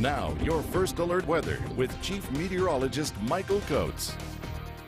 Now, your first alert weather with Chief Meteorologist Michael Coates.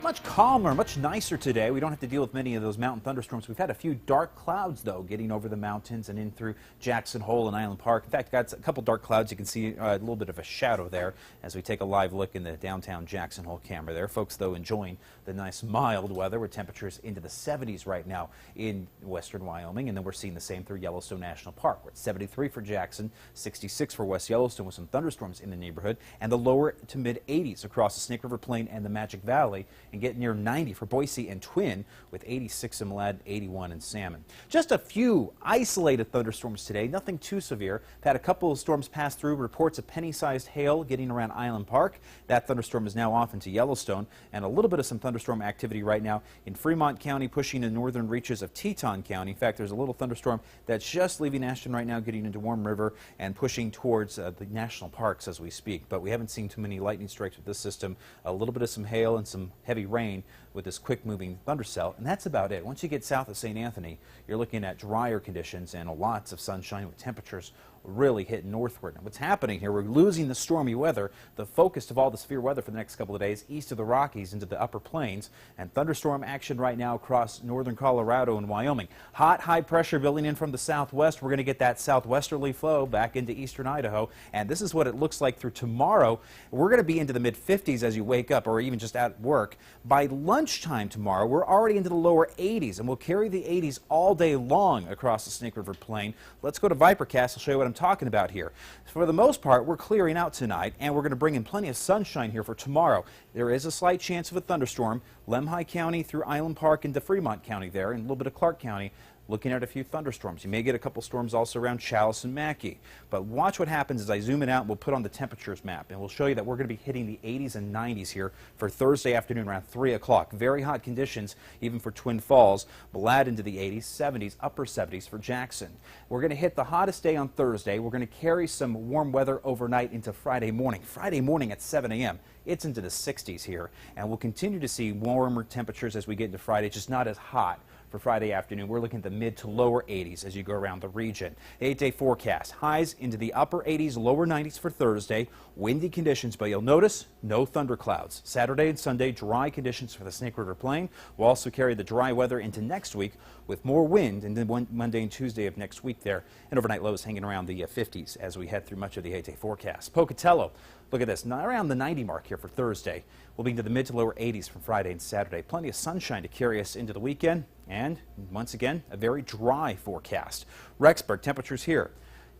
Much calmer, much nicer today. We don't have to deal with many of those mountain thunderstorms. We've had a few dark clouds, though, getting over the mountains and in through Jackson Hole and Island Park. In fact, got a couple dark clouds. You can see a little bit of a shadow there as we take a live look in the downtown Jackson Hole camera there. Folks, though, enjoying the nice mild weather with temperatures into the 70s right now in western Wyoming. And then we're seeing the same through Yellowstone National Park. We're at 73 for Jackson, 66 for West Yellowstone with some thunderstorms in the neighborhood, and the lower to mid 80s across the Snake River Plain and the Magic Valley, and get near 90 for Boise and Twin with 86 in Malad, 81 in Salmon. Just a few isolated thunderstorms today, nothing too severe. We've had a couple of storms pass through, reports of penny-sized hail getting around Island Park. That thunderstorm is now off into Yellowstone, and a little bit of some thunderstorm activity right now in Fremont County, pushing the northern reaches of Teton County. In fact, there's a little thunderstorm that's just leaving Ashton right now, getting into Warm River and pushing towards the national parks as we speak. But we haven't seen too many lightning strikes with this system. A little bit of some hail and some heavy rain with this quick-moving thundercell, and that's about it. Once you get south of St. Anthony, you're looking at drier conditions and lots of sunshine with temperatures really hitting northward. And what's happening here, we're losing the stormy weather, the focus of all the severe weather for the next couple of days, east of the Rockies into the upper plains, and thunderstorm action right now across northern Colorado and Wyoming. Hot, high pressure building in from the southwest. We're going to get that southwesterly flow back into eastern Idaho, and this is what it looks like through tomorrow. We're going to be into the mid-50s as you wake up, or even just at work. By lunchtime tomorrow, we're already into the lower 80s, and we'll carry the 80s all day long across the Snake River Plain. Let's go to Vipercast. I'll show you what I'm talking about here. For the most part, we're clearing out tonight, and we're going to bring in plenty of sunshine here for tomorrow. There is a slight chance of a thunderstorm. Lemhi County through Island Park into Fremont County there, and a little bit of Clark County. Looking at a few thunderstorms. You may get a couple storms also around Chalice and Mackey. But watch what happens as I zoom it out. We'll put on the temperatures map, and we'll show you that we're going to be hitting the 80s and 90s here for Thursday afternoon around 3 o'clock. Very hot conditions even for Twin Falls. Malad into the 80s, 70s, upper 70s for Jackson. We're going to hit the hottest day on Thursday. We're going to carry some warm weather overnight into Friday morning. Friday morning at 7 a.m. It's into the 60s here, and we'll continue to see warmer temperatures as we get into Friday, just not as hot. For Friday afternoon, we're looking at the mid to lower 80s as you go around the region. 8-day forecast, highs into the upper 80s, lower 90s for Thursday. Windy conditions, but you'll notice no thunderclouds. Saturday and Sunday, dry conditions for the Snake River Plain. We'll also carry the dry weather into next week with more wind, and then Monday and Tuesday of next week there. And overnight lows hanging around the 50s as we head through much of the 8-day forecast. Pocatello, look at this, around the 90 mark here for Thursday. We'll be into the mid to lower 80s from Friday and Saturday. Plenty of sunshine to carry us into the weekend. And once again, a very dry forecast. Rexburg, temperatures here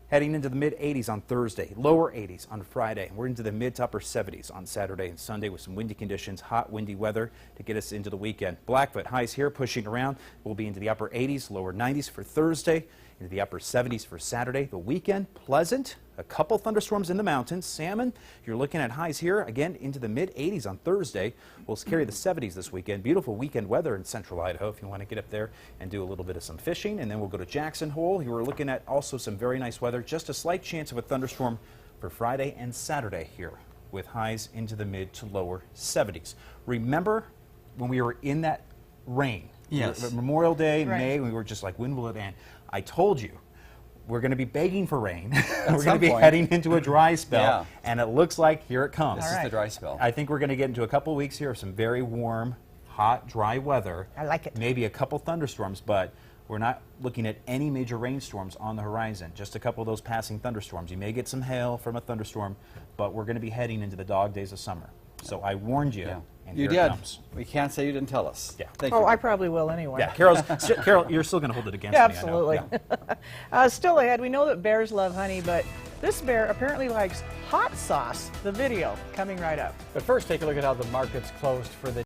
heading into the mid 80s on Thursday, lower 80s on Friday. We're into the mid to upper 70s on Saturday and Sunday with some windy conditions, hot, windy weather to get us into the weekend. Blackfoot, highs here pushing around. We'll be into the upper 80s, lower 90s for Thursday, into the upper 70s for Saturday. The weekend, pleasant. A couple thunderstorms in the mountains. Salmon, you're looking at highs here, again, into the mid-80s on Thursday. We'll carry the 70s this weekend. Beautiful weekend weather in central Idaho if you want to get up there and do a little bit of some fishing. And then we'll go to Jackson Hole. Here we're looking at also some very nice weather. Just a slight chance of a thunderstorm for Friday and Saturday here with highs into the mid to lower 70s. Remember when we were in that rain? Yes. Memorial Day in Right. May, we were just like, when will it end? I told you. We're going to be begging for rain. We're going to be heading into a dry spell, and it looks like here it comes. This is the dry spell. I think we're going to get into a couple weeks here of some very warm, hot, dry weather. I like it. Maybe a couple thunderstorms, but we're not looking at any major rainstorms on the horizon. Just a couple of those passing thunderstorms. You may get some hail from a thunderstorm, but we're going to be heading into the dog days of summer. So I warned you. Yeah. And You here it did. comes. We can't say you didn't tell us. Yeah. Thank Oh, you. I probably will anyway. Yeah, Carol, you're still going to hold it against Yeah, me, absolutely. I know. Yeah. Still ahead, we know that bears love honey, but this bear apparently likes hot sauce. The video coming right up. But first, take a look at how the markets closed for the